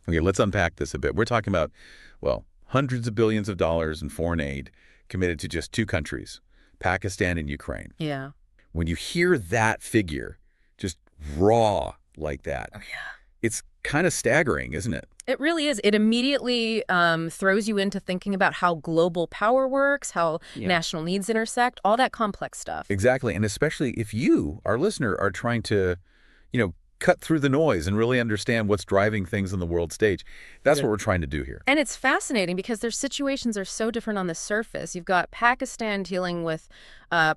Okay, let's unpack this a bit. We're talking about, well, hundreds of billions of dollars in foreign aid committed to just two countries, Pakistan and Ukraine. Yeah. When you hear that figure, just raw like that, Oh, yeah. it's kind of staggering, isn't it? It really is. It immediately throws you into thinking about how global power works, how national needs intersect, all that complex stuff. Exactly. And especially if you, our listener, are trying to, cut through the noise and really understand what's driving things on the world stage. That's what we're trying to do here. And it's fascinating because their situations are so different on the surface. You've got Pakistan dealing with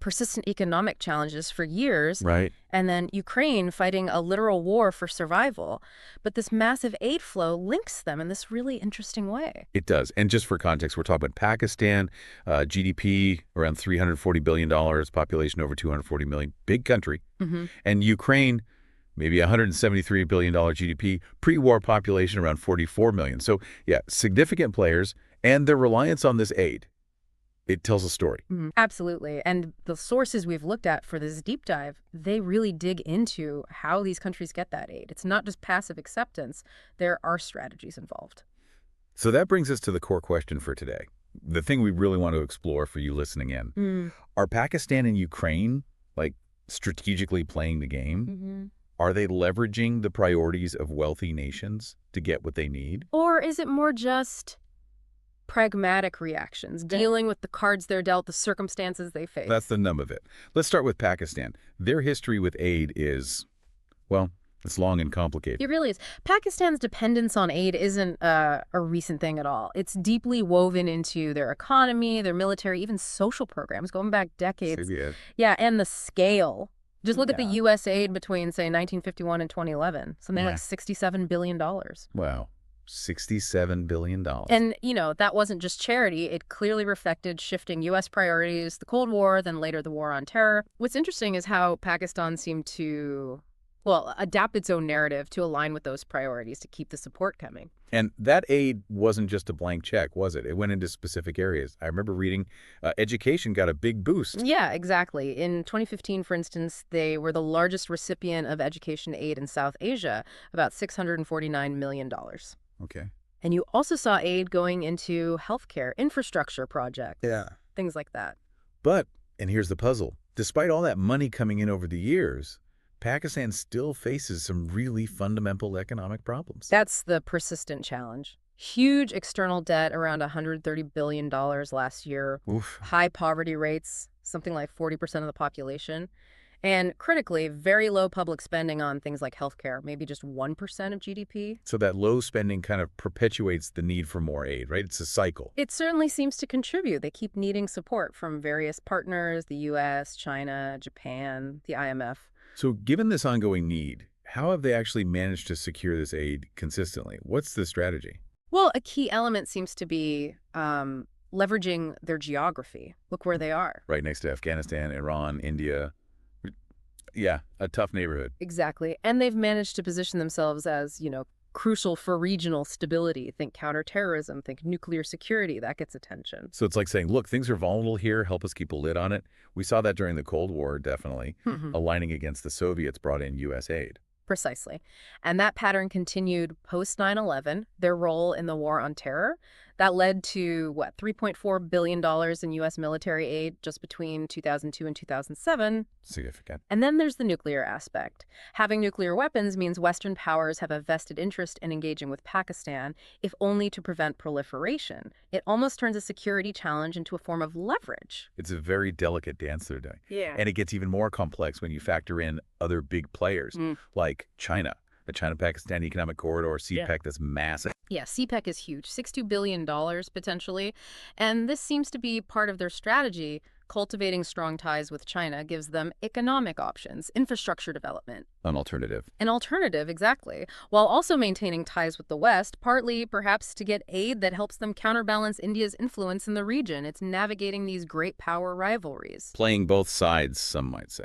persistent economic challenges for years. Right. And then Ukraine fighting a literal war for survival. But this massive aid flow links them in this really interesting way. It does. And just for context, we're talking about Pakistan, GDP around $340 billion, population over 240 million, big country. And Ukraine, maybe $173 billion GDP, pre-war population around 44 million. So, yeah, significant players and their reliance on this aid. It tells a story. Absolutely. And the sources we've looked at for this deep dive, they really dig into how these countries get that aid. It's not just passive acceptance. There are strategies involved. So that brings us to the core question for today. The thing we really want to explore for you listening in. Are Pakistan and Ukraine, strategically playing the game? Are they leveraging the priorities of wealthy nations to get what they need? Or is it more just pragmatic reactions, dealing with the cards they're dealt, the circumstances they face? That's the nub of it. Let's start with Pakistan. Their history with aid is, well, it's long and complicated. It really is. Pakistan's dependence on aid isn't a recent thing at all. It's deeply woven into their economy, their military, even social programs going back decades. Yeah, and the scale. Just look at the U.S. aid between, say, 1951 and 2011. Something like $67 billion. Wow. $67 billion. And, that wasn't just charity. It clearly reflected shifting U.S. priorities, the Cold War, then later the War on Terror. What's interesting is how Pakistan seemed to, adapt its own narrative to align with those priorities to keep the support coming. And that aid wasn't just a blank check, was it? It went into specific areas. I remember reading education got a big boost. Yeah, exactly. In 2015, for instance, they were the largest recipient of education aid in South Asia, about $649 million. Okay. And you also saw aid going into healthcare, infrastructure projects, things like that. But, and here's the puzzle, despite all that money coming in over the years, Pakistan still faces some really fundamental economic problems. That's the persistent challenge. Huge external debt, around $130 billion last year. Oof. High poverty rates, something like 40% of the population. And critically, very low public spending on things like healthcare, maybe just 1% of GDP. So that low spending kind of perpetuates the need for more aid, right? It's a cycle. It certainly seems to contribute. They keep needing support from various partners, the U.S., China, Japan, the IMF. So given this ongoing need, how have they actually managed to secure this aid consistently? What's the strategy? Well, a key element seems to be leveraging their geography. Look where they are. Right next to Afghanistan, Iran, India. Yeah, a tough neighborhood. Exactly. And they've managed to position themselves as, crucial for regional stability. Think counterterrorism, think nuclear security. That gets attention. So it's like saying, look, things are volatile here. Help us keep a lid on it. We saw that during the Cold War, definitely. Aligning against the Soviets brought in U.S. aid. Precisely. And that pattern continued post 9/11, their role in the War on Terror. That led to, $3.4 billion in U.S. military aid just between 2002 and 2007. Significant. And then there's the nuclear aspect. Having nuclear weapons means Western powers have a vested interest in engaging with Pakistan, if only to prevent proliferation. It almost turns a security challenge into a form of leverage. It's a very delicate dance they're doing. Yeah. And it gets even more complex when you factor in other big players, like China. The China-Pakistan Economic Corridor, CPEC, that's massive. Yeah, CPEC is huge, $62 billion potentially. And this seems to be part of their strategy. Cultivating strong ties with China gives them economic options, infrastructure development. An alternative. An alternative, exactly. While also maintaining ties with the West, partly perhaps to get aid that helps them counterbalance India's influence in the region. It's navigating these great power rivalries. Playing both sides, some might say.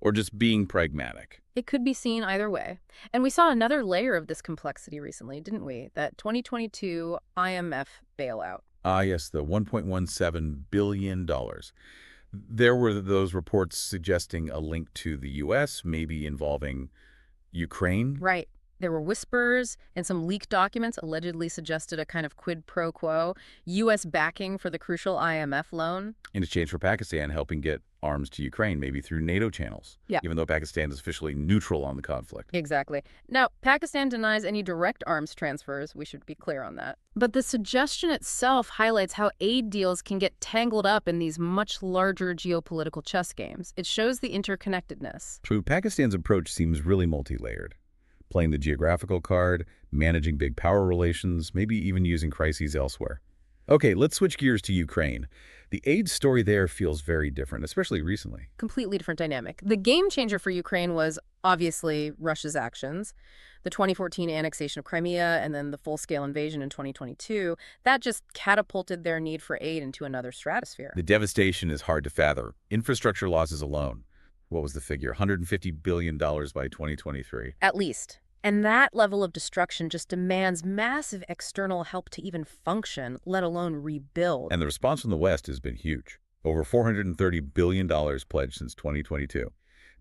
Or just being pragmatic. It could be seen either way. And we saw another layer of this complexity recently, didn't we? That 2022 IMF bailout. Ah, yes, the $1.17 billion. There were those reports suggesting a link to the U.S., maybe involving Ukraine. Right. There were whispers, and some leaked documents allegedly suggested a kind of quid pro quo, U.S. backing for the crucial IMF loan. In exchange for Pakistan helping get arms to Ukraine, maybe through NATO channels, Yeah. even though Pakistan is officially neutral on the conflict. Exactly. Now, Pakistan denies any direct arms transfers. We should be clear on that. But the suggestion itself highlights how aid deals can get tangled up in these much larger geopolitical chess games. It shows the interconnectedness. True, Pakistan's approach seems really multi-layered. Playing the geographical card, managing big power relations, maybe even using crises elsewhere. Okay, let's switch gears to Ukraine. The aid story there feels very different, especially recently. Completely different dynamic. The game changer for Ukraine was obviously Russia's actions. The 2014 annexation of Crimea and then the full-scale invasion in 2022, that just catapulted their need for aid into another stratosphere. The devastation is hard to fathom. Infrastructure losses alone. What was the figure? $150 billion by 2023. At least. And that level of destruction just demands massive external help to even function, let alone rebuild. And the response from the West has been huge. Over $430 billion pledged since 2022.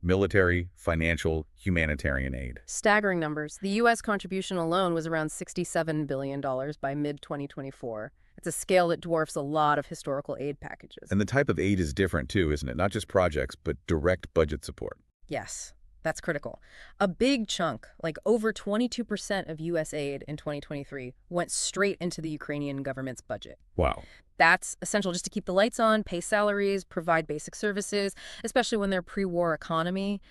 Military, financial, humanitarian aid. Staggering numbers. The U.S. contribution alone was around $67 billion by mid-2024. It's a scale that dwarfs a lot of historical aid packages. And the type of aid is different too, isn't it? Not just projects, but direct budget support. Yes. That's critical. A big chunk, like over 22% of U.S. aid in 2023, went straight into the Ukrainian government's budget. Wow. That's essential just to keep the lights on, pay salaries, provide basic services, especially when their pre-war economy,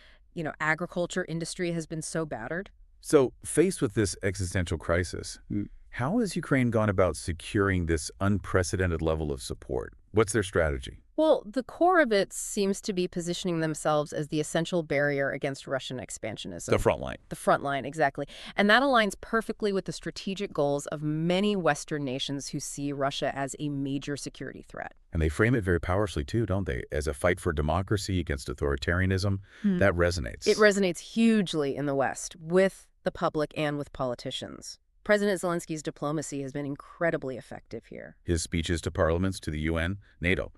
agriculture industry has been so battered. So, faced with this existential crisis, how has Ukraine gone about securing this unprecedented level of support? What's their strategy? Well, the core of it seems to be positioning themselves as the essential barrier against Russian expansionism. The front line. The front line, exactly. And that aligns perfectly with the strategic goals of many Western nations who see Russia as a major security threat. And they frame it very powerfully too, don't they? As a fight for democracy against authoritarianism. That resonates. It resonates hugely in the West, with the public and with politicians. President Zelensky's diplomacy has been incredibly effective here. His speeches to parliaments, to the UN, NATO,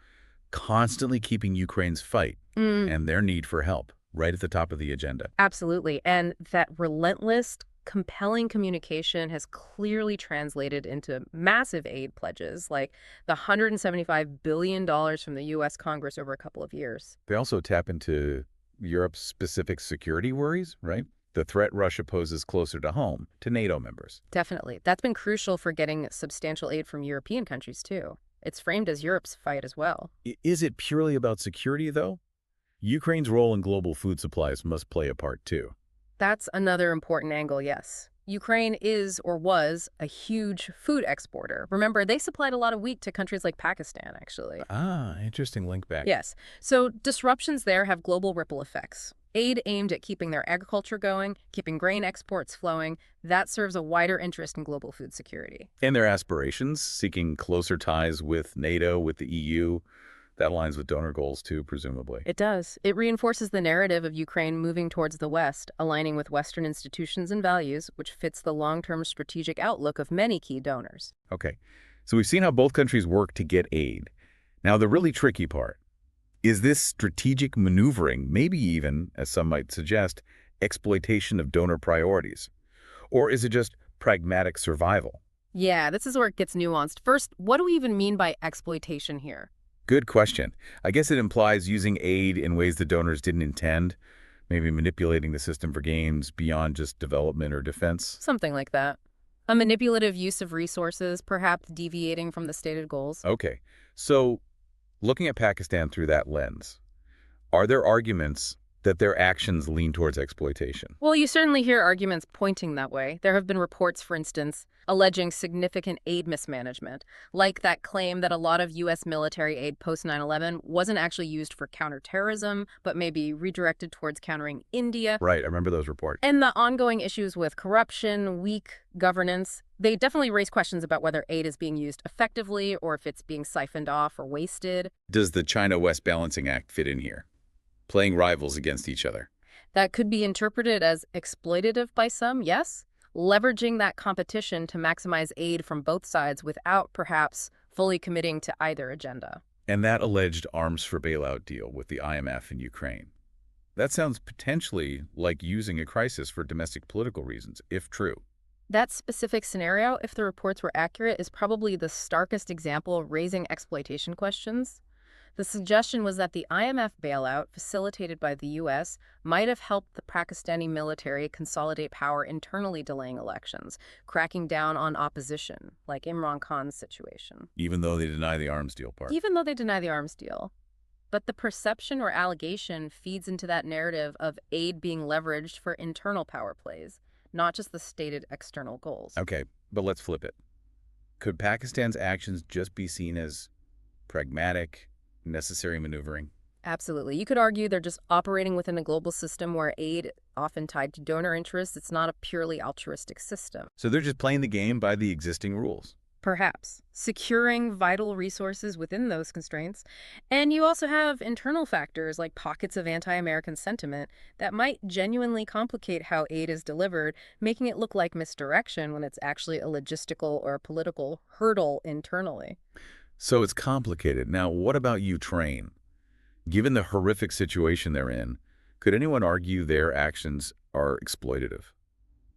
constantly keeping Ukraine's fight and their need for help right at the top of the agenda. Absolutely. And that relentless, compelling communication has clearly translated into massive aid pledges, like the $175 billion from the U.S. Congress over a couple of years. They also tap into Europe's specific security worries, right? The threat Russia poses closer to home, to NATO members. Definitely. That's been crucial for getting substantial aid from European countries, too. It's framed as Europe's fight as well. Is it purely about security, though? Ukraine's role in global food supplies must play a part, too. That's another important angle, yes. Ukraine is, or was, a huge food exporter. Remember, they supplied a lot of wheat to countries like Pakistan, actually. Ah, interesting link back. Yes. So disruptions there have global ripple effects. Aid aimed at keeping their agriculture going, keeping grain exports flowing, that serves a wider interest in global food security. And their aspirations, seeking closer ties with NATO, with the EU, that aligns with donor goals too, presumably. It does. It reinforces the narrative of Ukraine moving towards the West, aligning with Western institutions and values, which fits the long-term strategic outlook of many key donors. Okay, so we've seen how both countries work to get aid. Now, the really tricky part. Is this strategic maneuvering, maybe even, as some might suggest, exploitation of donor priorities? Or is it just pragmatic survival? Yeah, this is where it gets nuanced. First, what do we even mean by exploitation here? Good question. I guess it implies using aid in ways the donors didn't intend, maybe manipulating the system for gains beyond just development or defense. Something like that. A manipulative use of resources, perhaps deviating from the stated goals. Okay, so looking at Pakistan through that lens, are there arguments that their actions lean towards exploitation? Well, you certainly hear arguments pointing that way. There have been reports, for instance, alleging significant aid mismanagement, like that claim that a lot of U.S. military aid post 9/11 wasn't actually used for counterterrorism, but maybe redirected towards countering India. Right, I remember those reports. And the ongoing issues with corruption, weak governance, they definitely raise questions about whether aid is being used effectively or if it's being siphoned off or wasted. Does the China-West Balancing Act fit in here? Playing rivals against each other. That could be interpreted as exploitative by some, yes. Leveraging that competition to maximize aid from both sides without perhaps fully committing to either agenda. And that alleged arms for bailout deal with the IMF in Ukraine. That sounds potentially like using a crisis for domestic political reasons, if true. That specific scenario, if the reports were accurate, is probably the starkest example of raising exploitation questions. The suggestion was that the IMF bailout, facilitated by the U.S., might have helped the Pakistani military consolidate power internally, delaying elections, cracking down on opposition, like Imran Khan's situation. Even though they deny the arms deal part. Even though they deny the arms deal. But the perception or allegation feeds into that narrative of aid being leveraged for internal power plays, not just the stated external goals. Okay, but let's flip it. Could Pakistan's actions just be seen as pragmatic, necessary maneuvering? Absolutely. You could argue they're just operating within a global system where aid, often tied to donor interests, it's not a purely altruistic system. So they're just playing the game by the existing rules. Perhaps. Securing vital resources within those constraints. And you also have internal factors like pockets of anti-American sentiment that might genuinely complicate how aid is delivered, making it look like misdirection when it's actually a logistical or a political hurdle internally. So it's complicated. Now, what about Ukraine? Given the horrific situation they're in, could anyone argue their actions are exploitative?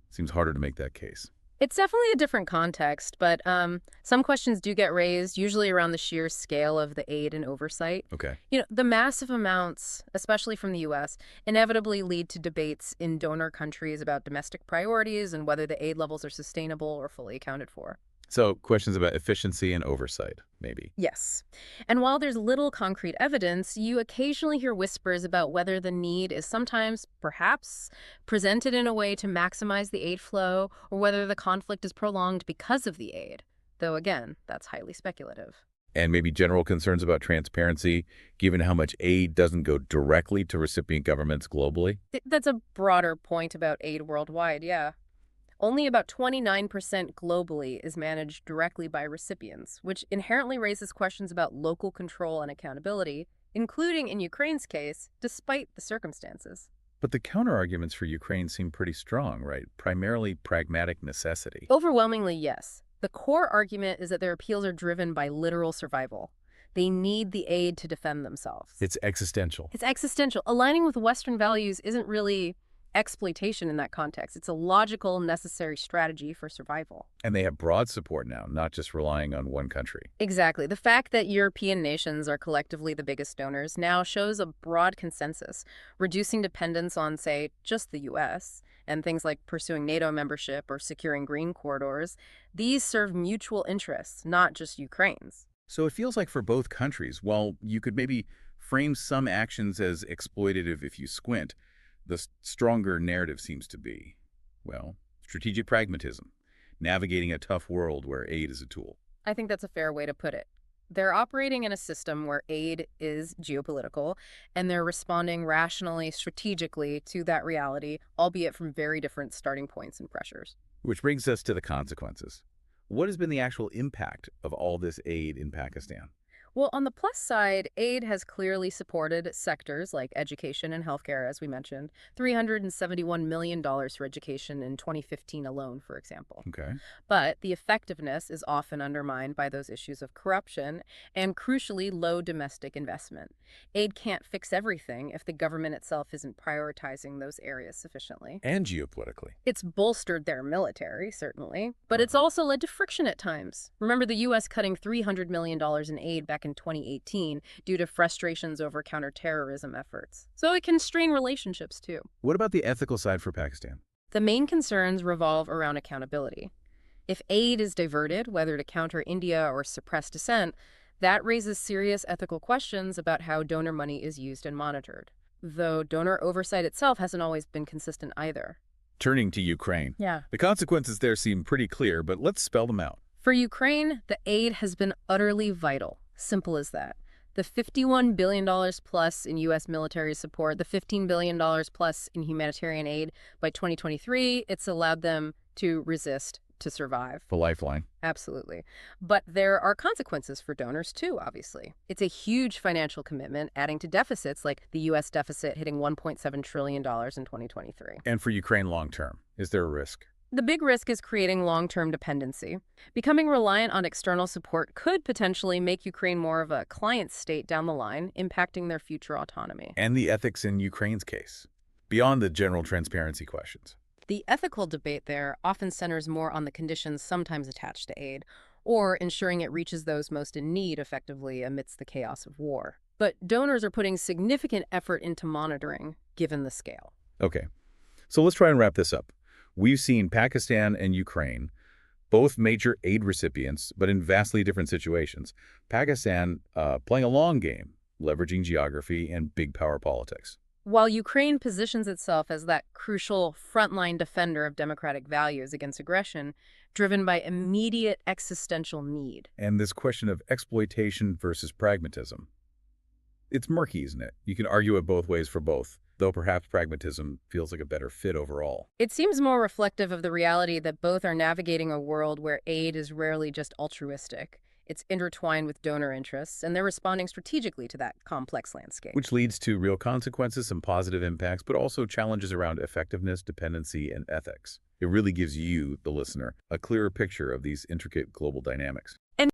Seems harder to make that case. It's definitely a different context, but some questions do get raised, usually around the sheer scale of the aid and oversight. Okay. The massive amounts, especially from the U.S., inevitably lead to debates in donor countries about domestic priorities and whether the aid levels are sustainable or fully accounted for. So questions about efficiency and oversight, maybe. Yes. And while there's little concrete evidence, you occasionally hear whispers about whether the need is sometimes, perhaps, presented in a way to maximize the aid flow, or whether the conflict is prolonged because of the aid. Though, again, that's highly speculative. And maybe general concerns about transparency, given how much aid doesn't go directly to recipient governments globally? That's a broader point about aid worldwide, yeah. Only about 29% globally is managed directly by recipients, which inherently raises questions about local control and accountability, including in Ukraine's case, despite the circumstances. But the counterarguments for Ukraine seem pretty strong, right? Primarily pragmatic necessity. Overwhelmingly, yes. The core argument is that their appeals are driven by literal survival. They need the aid to defend themselves. It's existential. It's existential. Aligning with Western values isn't really exploitation in that context. It's a logical, necessary strategy for survival. And they have broad support now, not just relying on one country. Exactly. The fact that European nations are collectively the biggest donors now shows a broad consensus, reducing dependence on, say, just the U.S., and things like pursuing NATO membership or securing green corridors. These serve mutual interests, not just Ukraine's. So it feels like for both countries, while you could maybe frame some actions as exploitative if you squint, the stronger narrative seems to be, well, strategic pragmatism, navigating a tough world where aid is a tool. I think that's a fair way to put it. They're operating in a system where aid is geopolitical, and they're responding rationally, strategically to that reality, albeit from very different starting points and pressures. Which brings us to the consequences. What has been the actual impact of all this aid in Pakistan? Well, on the plus side, aid has clearly supported sectors like education and healthcare, as we mentioned, $371 million for education in 2015 alone, for example. Okay. But the effectiveness is often undermined by those issues of corruption and, crucially, low domestic investment. Aid can't fix everything if the government itself isn't prioritizing those areas sufficiently. And geopolitically. It's bolstered their military, certainly, but it's also led to friction at times. Remember the U.S. cutting $300 million in aid back in 2018 due to frustrations over counterterrorism efforts. So it can strain relationships, too. What about the ethical side for Pakistan? The main concerns revolve around accountability. If aid is diverted, whether to counter India or suppress dissent, that raises serious ethical questions about how donor money is used and monitored. Though donor oversight itself hasn't always been consistent either. Turning to Ukraine. Yeah. The consequences there seem pretty clear, but let's spell them out. For Ukraine, the aid has been utterly vital. Simple as that. The $51 billion plus in U.S. military support, the $15 billion plus in humanitarian aid, by 2023, it's allowed them to resist, to survive. The lifeline. Absolutely. But there are consequences for donors, too, obviously. It's a huge financial commitment, adding to deficits like the U.S. deficit hitting $1.7 trillion in 2023. And for Ukraine long term, is there a risk? The big risk is creating long-term dependency. Becoming reliant on external support could potentially make Ukraine more of a client state down the line, impacting their future autonomy. And the ethics in Ukraine's case, beyond the general transparency questions. The ethical debate there often centers more on the conditions sometimes attached to aid, or ensuring it reaches those most in need effectively amidst the chaos of war. But donors are putting significant effort into monitoring, given the scale. Okay, so let's try and wrap this up. We've seen Pakistan and Ukraine, both major aid recipients, but in vastly different situations. Pakistan playing a long game, leveraging geography and big power politics. While Ukraine positions itself as that crucial frontline defender of democratic values against aggression, driven by immediate existential need. And this question of exploitation versus pragmatism. It's murky, isn't it? You can argue it both ways for both, though perhaps pragmatism feels like a better fit overall. It seems more reflective of the reality that both are navigating a world where aid is rarely just altruistic. It's intertwined with donor interests, and they're responding strategically to that complex landscape. Which leads to real consequences, some positive impacts, but also challenges around effectiveness, dependency, and ethics. It really gives you, the listener, a clearer picture of these intricate global dynamics.